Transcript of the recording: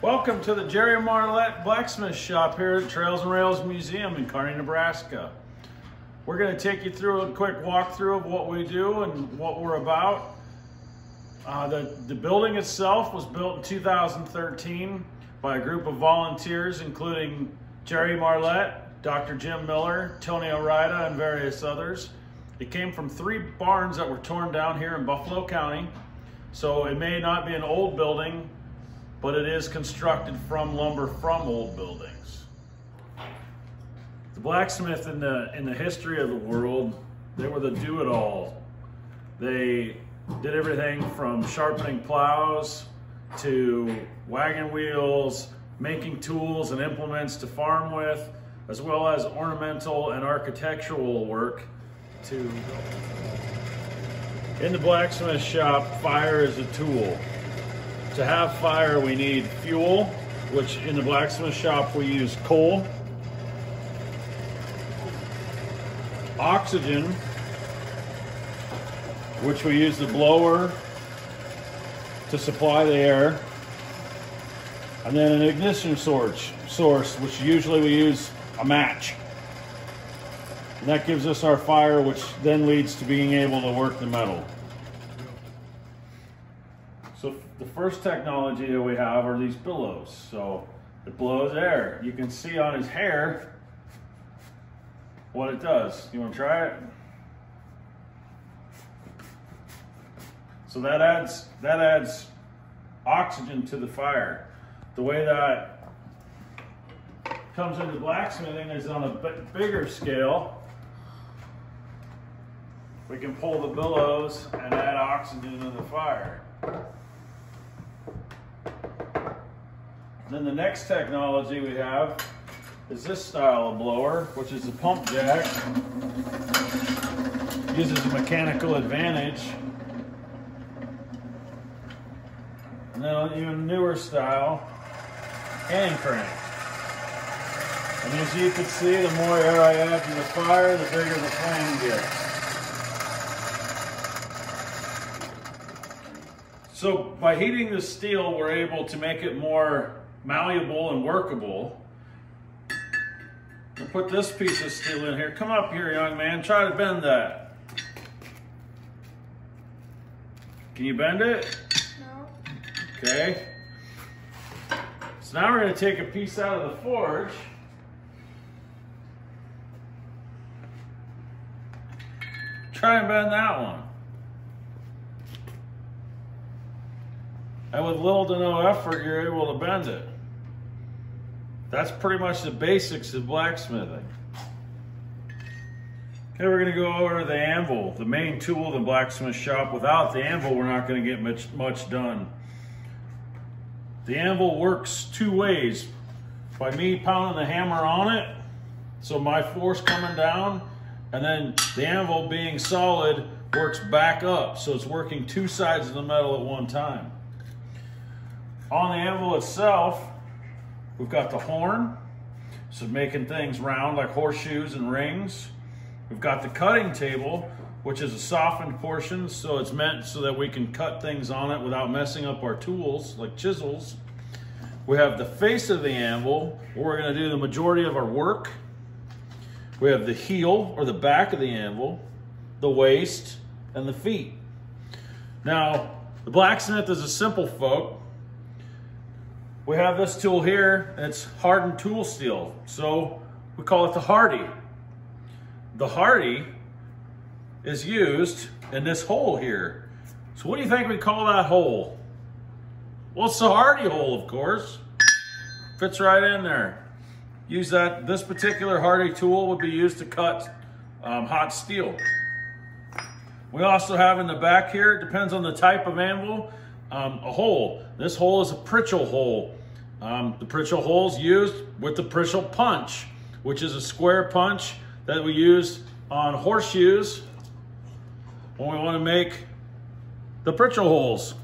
Welcome to the Jerry Marlett Blacksmith shop here at Trails and Rails Museum in Kearney, Nebraska. We're going to take you through a quick walkthrough of what we do and what we're about. The building itself was built in 2013 by a group of volunteers, including Jerry Marlett, Dr. Jim Miller, Tony O'Rida, and various others. It came from 3 barns that were torn down here in Buffalo County. So it may not be an old building, but it is constructed from lumber from old buildings. The blacksmith in the history of the world, they were the do-it-all. They did everything from sharpening plows to wagon wheels, making tools and implements to farm with, as well as ornamental and architectural work. In the blacksmith shop, fire is a tool. To have fire, we need fuel, which in the blacksmith shop we use coal, oxygen, which we use the blower to supply the air, and then an ignition source, which usually we use a match. And that gives us our fire, which then leads to being able to work the metal. So the first technology that we have are these billows. So it blows air. You can see on his hair what it does. You want to try it? So that adds oxygen to the fire. The way that comes into blacksmithing is on a bigger scale. We can pull the billows and add oxygen to the fire. Then the next technology we have is this style of blower, which is a pump jack. Uses a mechanical advantage. And then an even newer style, hand crank. And as you can see, the more air I add to the fire, the bigger the flame gets. So by heating the steel, we're able to make it more malleable and workable. We'll put this piece of steel in here. Come up here, young man. Try to bend that. Can you bend it? No. Okay. So now we're going to take a piece out of the forge. Try and bend that one. And with little to no effort, you're able to bend it. That's pretty much the basics of blacksmithing. Okay, we're going to go over to the anvil, the main tool of the blacksmith shop. Without the anvil, we're not going to get much done. The anvil works 2 ways. By me pounding the hammer on it, so my force coming down, and then the anvil being solid works back up. So it's working 2 sides of the metal at one time. On the anvil itself, we've got the horn, so making things round like horseshoes and rings. We've got the cutting table, which is a softened portion, so it's meant so that we can cut things on it without messing up our tools, like chisels. We have the face of the anvil, where we're going to do the majority of our work. We have the heel, or the back of the anvil, the waist, and the feet. Now, the blacksmith is a simple folk. We have this tool here, and it's hardened tool steel, so we call it the Hardy. The Hardy is used in this hole here. So what do you think we call that hole? Well, it's the Hardy hole, of course. Fits right in there. Use that. This particular Hardy tool would be used to cut hot steel. We also have in the back here, it depends on the type of anvil, a hole. This hole is a Pritchell hole. The Pritchell hole is used with the Pritchell punch, which is a square punch that we use on horseshoes when we want to make the Pritchell holes.